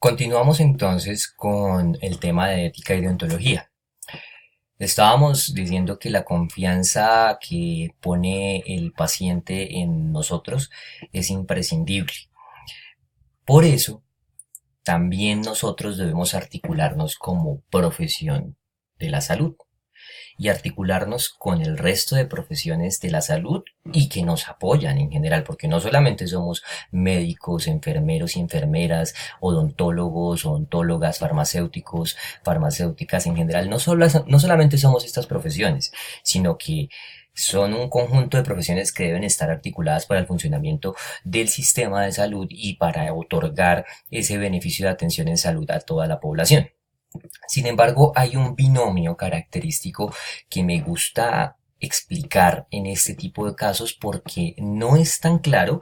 Continuamos entonces con el tema de ética y deontología. Estábamos diciendo que la confianza que pone el paciente en nosotros es imprescindible. Por eso, también nosotros debemos articularnos como profesión de la salud y articularnos con el resto de profesiones de la salud y que nos apoyan en general, porque no solamente somos médicos, enfermeros y enfermeras, odontólogos, odontólogas, farmacéuticos, farmacéuticas en general, no solamente somos estas profesiones, sino que son un conjunto de profesiones que deben estar articuladas para el funcionamiento del sistema de salud y para otorgar ese beneficio de atención en salud a toda la población. Sin embargo, hay un binomio característico que me gusta explicar en este tipo de casos porque no es tan claro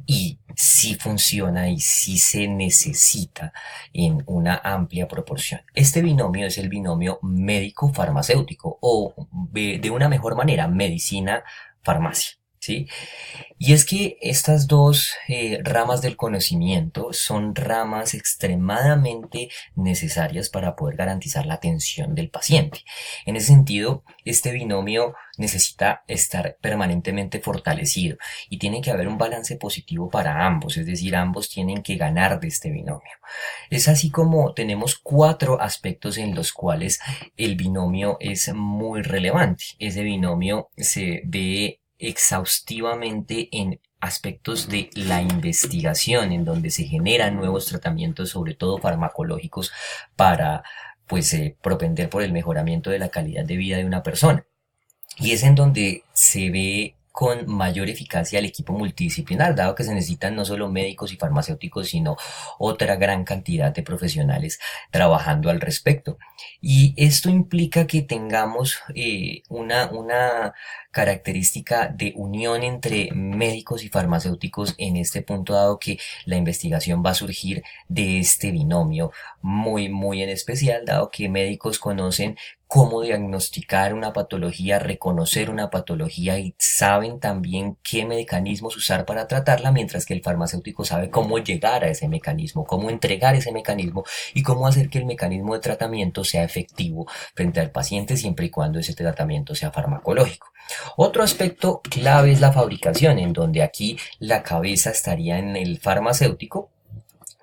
y sí funciona y sí se necesita en una amplia proporción. Este binomio es el binomio médico-farmacéutico o de una mejor manera, medicina-farmacia. ¿Sí? Y es que estas dos ramas del conocimiento son ramas extremadamente necesarias para poder garantizar la atención del paciente. En ese sentido, este binomio necesita estar permanentemente fortalecido y tiene que haber un balance positivo para ambos, es decir, ambos tienen que ganar de este binomio. Es así como tenemos cuatro aspectos en los cuales el binomio es muy relevante. Ese binomio se ve exhaustivamente en aspectos de la investigación, en donde se generan nuevos tratamientos, sobre todo farmacológicos, para propender por el mejoramiento de la calidad de vida de una persona. Y es en donde se ve con mayor eficacia el equipo multidisciplinar, dado que se necesitan no solo médicos y farmacéuticos, sino otra gran cantidad de profesionales trabajando al respecto. Y esto implica que tengamos una característica de unión entre médicos y farmacéuticos en este punto, dado que la investigación va a surgir de este binomio muy en especial, dado que médicos conocen cómo diagnosticar una patología, reconocer una patología y saben también qué mecanismos usar para tratarla, mientras que el farmacéutico sabe cómo llegar a ese mecanismo, cómo entregar ese mecanismo y cómo hacer que el mecanismo de tratamiento sea efectivo frente al paciente siempre y cuando ese tratamiento sea farmacológico. Otro aspecto clave es la fabricación, en donde aquí la cabeza estaría en el farmacéutico,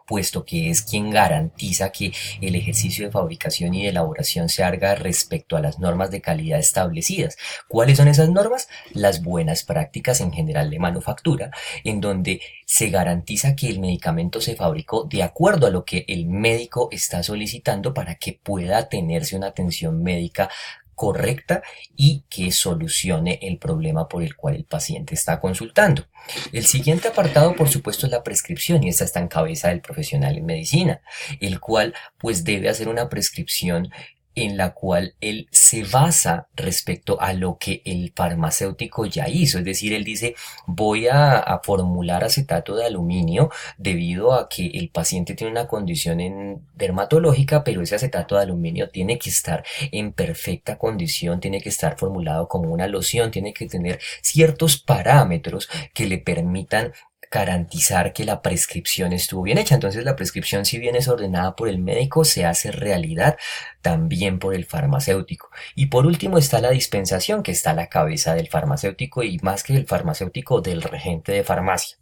puesto que es quien garantiza que el ejercicio de fabricación y de elaboración se haga respecto a las normas de calidad establecidas. ¿Cuáles son esas normas? Las buenas prácticas en general de manufactura, en donde se garantiza que el medicamento se fabricó de acuerdo a lo que el médico está solicitando para que pueda tenerse una atención médica correcta y que solucione el problema por el cual el paciente está consultando. El siguiente apartado, por supuesto, es la prescripción y esta está en cabeza del profesional en medicina, el cual pues debe hacer una prescripción en la cual él se basa respecto a lo que el farmacéutico ya hizo. Es decir, él dice, voy a formular acetato de aluminio debido a que el paciente tiene una condición dermatológica, pero ese acetato de aluminio tiene que estar en perfecta condición, tiene que estar formulado como una loción, tiene que tener ciertos parámetros que le permitan garantizar que la prescripción estuvo bien hecha. Entonces la prescripción, si bien es ordenada por el médico, se hace realidad también por el farmacéutico. Y por último está la dispensación, que está a la cabeza del farmacéutico y más que del farmacéutico, del regente de farmacia.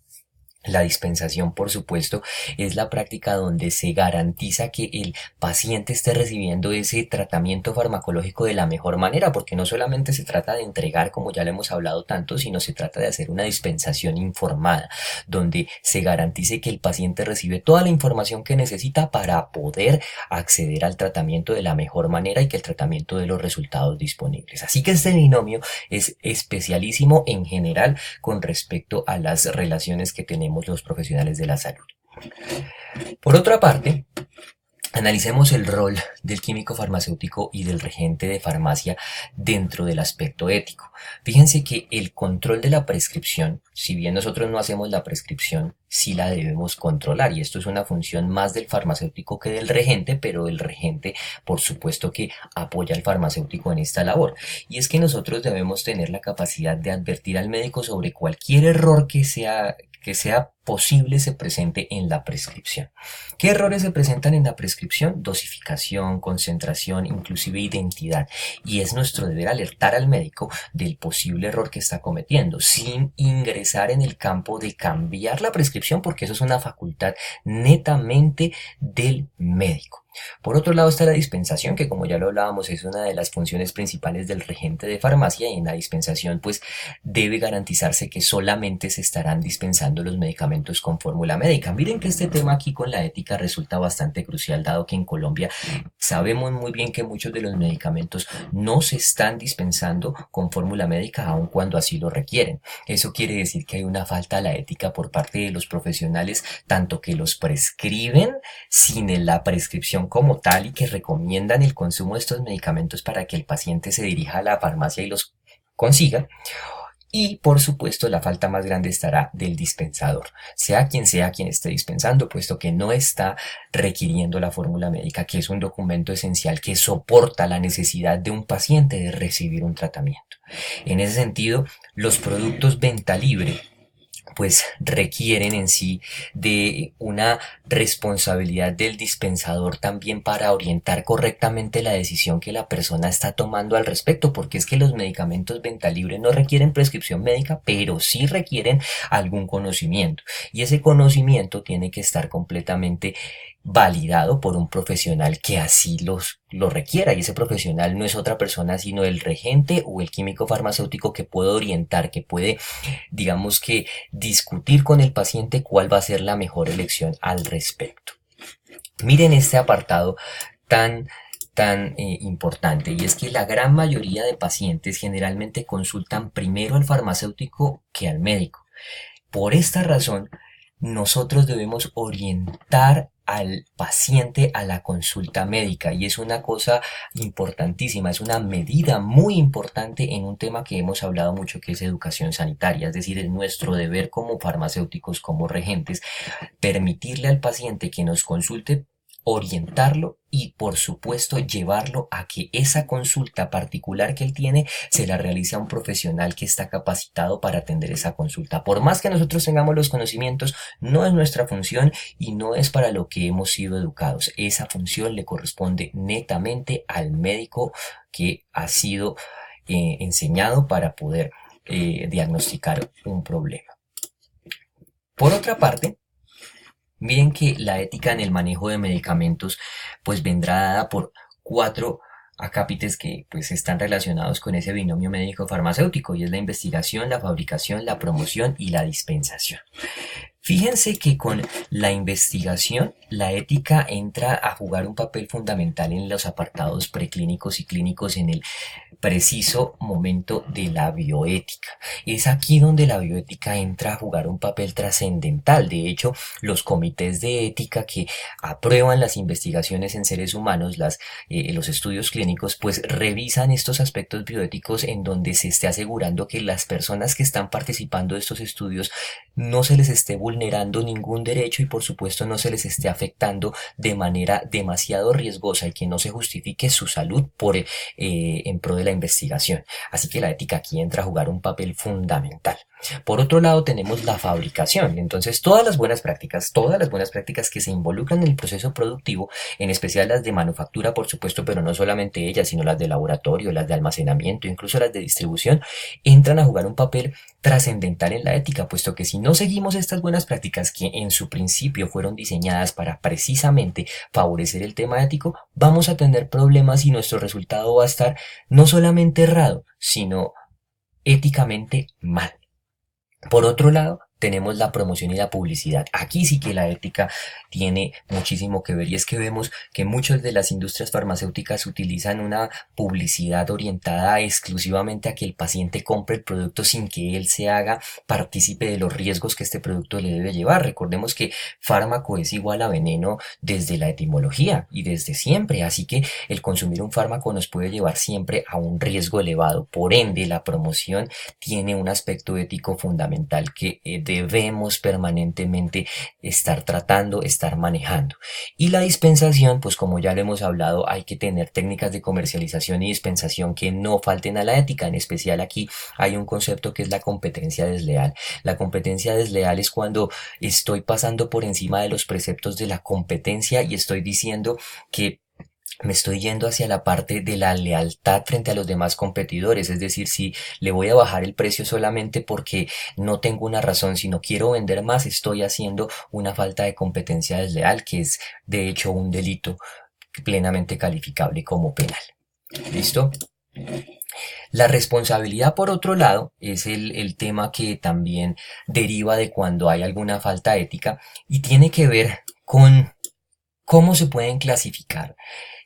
La dispensación, por supuesto, es la práctica donde se garantiza que el paciente esté recibiendo ese tratamiento farmacológico de la mejor manera, porque no solamente se trata de entregar, como ya le hemos hablado tanto, sino se trata de hacer una dispensación informada, donde se garantice que el paciente recibe toda la información que necesita para poder acceder al tratamiento de la mejor manera y que el tratamiento dé los resultados disponibles. Así que este binomio es especialísimo en general con respecto a las relaciones que tenemos los profesionales de la salud. Por otra parte, analicemos el rol del químico farmacéutico y del regente de farmacia dentro del aspecto ético. Fíjense que el control de la prescripción, si bien nosotros no hacemos la prescripción, sí la debemos controlar y esto es una función más del farmacéutico que del regente, pero el regente por supuesto que apoya al farmacéutico en esta labor. Y es que nosotros debemos tener la capacidad de advertir al médico sobre cualquier error que sea que sea posible se presente en la prescripción. ¿Qué errores se presentan en la prescripción? Dosificación, concentración, inclusive identidad. Y es nuestro deber alertar al médico del posible error que está cometiendo, sin ingresar en el campo de cambiar la prescripción, porque eso es una facultad netamente del médico. Por otro lado está la dispensación, que como ya lo hablábamos es una de las funciones principales del regente de farmacia, y en la dispensación pues debe garantizarse que solamente se estarán dispensando los medicamentos con fórmula médica. Miren que este tema aquí con la ética resulta bastante crucial, dado que en Colombia sabemos muy bien que muchos de los medicamentos no se están dispensando con fórmula médica aun cuando así lo requieren. Eso quiere decir que hay una falta a la ética por parte de los profesionales, tanto que los prescriben sin la prescripción como tal y que recomiendan el consumo de estos medicamentos para que el paciente se dirija a la farmacia y los consiga. Y por supuesto la falta más grande estará del dispensador, sea quien esté dispensando, puesto que no está requiriendo la fórmula médica, que es un documento esencial que soporta la necesidad de un paciente de recibir un tratamiento. En ese sentido, los productos venta libre pues requieren en sí de una responsabilidad del dispensador también para orientar correctamente la decisión que la persona está tomando al respecto, porque es que los medicamentos venta libre no requieren prescripción médica, pero sí requieren algún conocimiento, y ese conocimiento tiene que estar completamente validado por un profesional que así lo requiera, y ese profesional no es otra persona sino el regente o el químico farmacéutico que puede orientar, que puede, digamos que, discutir con el paciente cuál va a ser la mejor elección al respecto. Miren este apartado tan importante, y es que la gran mayoría de pacientes generalmente consultan primero al farmacéutico que al médico. Por esta razón, nosotros debemos orientar al paciente a la consulta médica, y es una cosa importantísima, es una medida muy importante en un tema que hemos hablado mucho, que es educación sanitaria. Es decir, es nuestro deber como farmacéuticos, como regentes, permitirle al paciente que nos consulte, orientarlo y por supuesto llevarlo a que esa consulta particular que él tiene se la realice a un profesional que está capacitado para atender esa consulta. Por más que nosotros tengamos los conocimientos, no es nuestra función y no es para lo que hemos sido educados. Esa función le corresponde netamente al médico que ha sido enseñado para poder diagnosticar un problema. Por otra parte, miren que la ética en el manejo de medicamentos pues vendrá dada por 4 acápites que pues están relacionados con ese binomio médico-farmacéutico, y es la investigación, la fabricación, la promoción y la dispensación. Fíjense que con la investigación, la ética entra a jugar un papel fundamental en los apartados preclínicos y clínicos en el preciso momento de la bioética. Es aquí donde la bioética entra a jugar un papel trascendental. De hecho, los comités de ética que aprueban las investigaciones en seres humanos, los estudios clínicos, pues revisan estos aspectos bioéticos en donde se esté asegurando que las personas que están participando de estos estudios no se les esté vulnerando ningún derecho, y por supuesto no se les esté afectando de manera demasiado riesgosa, y que no se justifique su salud en pro de la investigación. Así que la ética aquí entra a jugar un papel fundamental. Por otro lado tenemos la fabricación. Entonces todas las buenas prácticas que se involucran en el proceso productivo, en especial las de manufactura por supuesto, pero no solamente ellas, sino las de laboratorio, las de almacenamiento, incluso las de distribución, entran a jugar un papel trascendental en la ética, puesto que si no seguimos estas buenas prácticas que en su principio fueron diseñadas para precisamente favorecer el tema ético, vamos a tener problemas y nuestro resultado va a estar no solamente errado, sino éticamente mal. Por otro lado, tenemos la promoción y la publicidad. Aquí sí que la ética tiene muchísimo que ver, y es que vemos que muchas de las industrias farmacéuticas utilizan una publicidad orientada exclusivamente a que el paciente compre el producto sin que él se haga partícipe de los riesgos que este producto le debe llevar. Recordemos que fármaco es igual a veneno desde la etimología y desde siempre, así que el consumir un fármaco nos puede llevar siempre a un riesgo elevado. Por ende, la promoción tiene un aspecto ético fundamental que debemos permanentemente estar tratando, estar manejando. Y la dispensación, pues como ya lo hemos hablado, hay que tener técnicas de comercialización y dispensación que no falten a la ética. En especial aquí hay un concepto que es la competencia desleal. La competencia desleal es cuando estoy pasando por encima de los preceptos de la competencia y estoy diciendo que me estoy yendo hacia la parte de la lealtad frente a los demás competidores. Es decir, si le voy a bajar el precio solamente porque no tengo una razón, si no quiero vender más, estoy haciendo una falta de competencia desleal, que es de hecho un delito plenamente calificable como penal. ¿Listo? La responsabilidad, por otro lado, es el tema que también deriva de cuando hay alguna falta ética y tiene que ver con cómo se pueden clasificar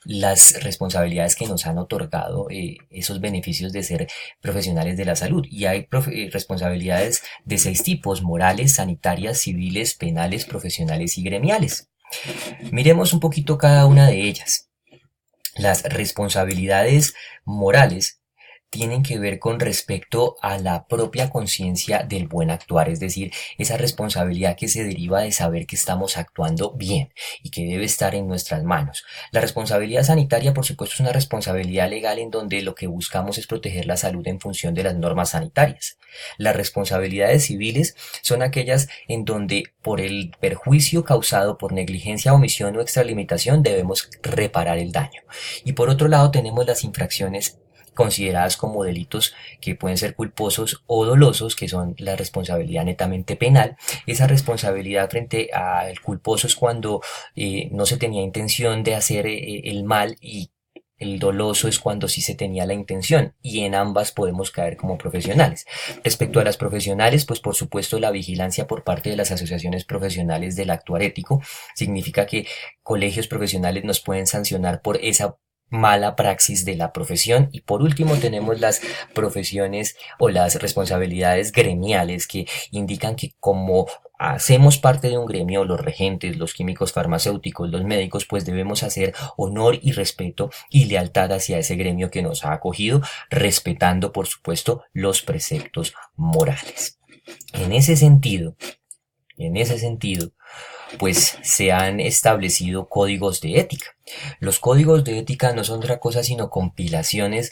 las responsabilidades que nos han otorgado esos beneficios de ser profesionales de la salud. Y hay responsabilidades de 6 tipos: morales, sanitarias, civiles, penales, profesionales y gremiales. Miremos un poquito cada una de ellas. Las responsabilidades morales tienen que ver con respecto a la propia conciencia del buen actuar, es decir, esa responsabilidad que se deriva de saber que estamos actuando bien y que debe estar en nuestras manos. La responsabilidad sanitaria, por supuesto, es una responsabilidad legal en donde lo que buscamos es proteger la salud en función de las normas sanitarias. Las responsabilidades civiles son aquellas en donde por el perjuicio causado por negligencia, omisión o extralimitación debemos reparar el daño. Y por otro lado tenemos las infracciones consideradas como delitos que pueden ser culposos o dolosos, que son la responsabilidad netamente penal. Esa responsabilidad frente al culposo es cuando no se tenía intención de hacer el mal, y el doloso es cuando sí se tenía la intención, y en ambas podemos caer como profesionales. Respecto a las profesionales, pues por supuesto la vigilancia por parte de las asociaciones profesionales del actuar ético significa que colegios profesionales nos pueden sancionar por esa mala praxis de la profesión. Y por último tenemos las profesiones o las responsabilidades gremiales, que indican que como hacemos parte de un gremio, los regentes, los químicos farmacéuticos, los médicos, pues debemos hacer honor y respeto y lealtad hacia ese gremio que nos ha acogido, respetando por supuesto los preceptos morales. En ese sentido, en ese sentido, pues se han establecido códigos de ética. Los códigos de ética no son otra cosa sino compilaciones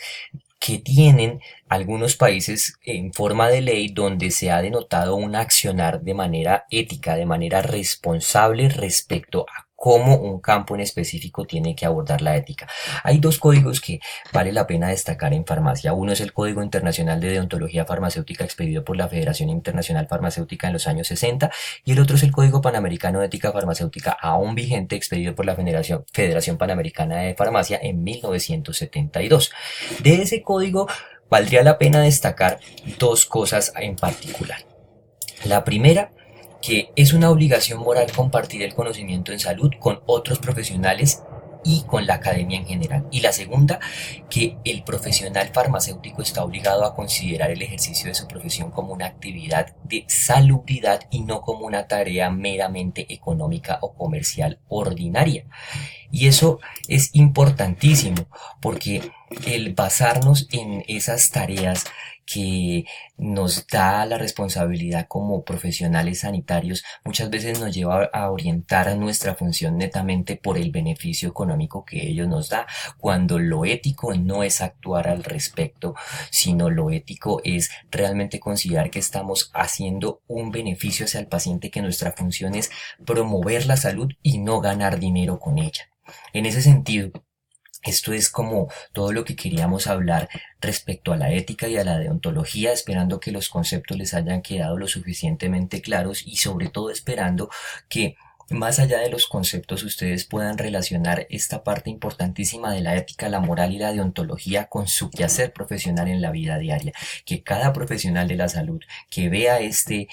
que tienen algunos países en forma de ley, donde se ha denotado un accionar de manera ética, de manera responsable respecto a cómo un campo en específico tiene que abordar la ética. Hay 2 códigos que vale la pena destacar en farmacia. Uno es el Código Internacional de Deontología Farmacéutica, expedido por la Federación Internacional Farmacéutica en los años 60, y el otro es el Código Panamericano de Ética Farmacéutica, aún vigente, expedido por la Federación Panamericana de Farmacia en 1972. De ese código valdría la pena destacar 2 cosas en particular. La primera, que es una obligación moral compartir el conocimiento en salud con otros profesionales y con la academia en general. Y la segunda, que el profesional farmacéutico está obligado a considerar el ejercicio de su profesión como una actividad de salubridad y no como una tarea meramente económica o comercial ordinaria. Y eso es importantísimo, porque el basarnos en esas tareas que nos da la responsabilidad como profesionales sanitarios muchas veces nos lleva a orientar nuestra función netamente por el beneficio económico que ello nos da, cuando lo ético no es actuar al respecto, sino lo ético es realmente considerar que estamos haciendo un beneficio hacia el paciente, que nuestra función es promover la salud y no ganar dinero con ella. En ese sentido, esto es como todo lo que queríamos hablar respecto a la ética y a la deontología, esperando que los conceptos les hayan quedado lo suficientemente claros, y sobre todo esperando que más allá de los conceptos ustedes puedan relacionar esta parte importantísima de la ética, la moral y la deontología con su quehacer profesional en la vida diaria. Que cada profesional de la salud que vea este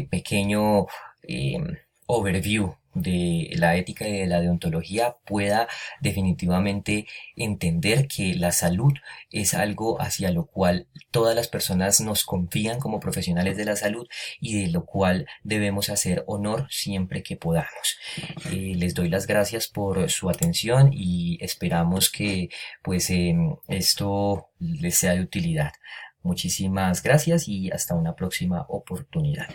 pequeño eh, overview de la ética y de la deontología pueda definitivamente entender que la salud es algo hacia lo cual todas las personas nos confían como profesionales de la salud, y de lo cual debemos hacer honor siempre que podamos. Les doy las gracias por su atención y esperamos que pues esto les sea de utilidad. Muchísimas gracias y hasta una próxima oportunidad.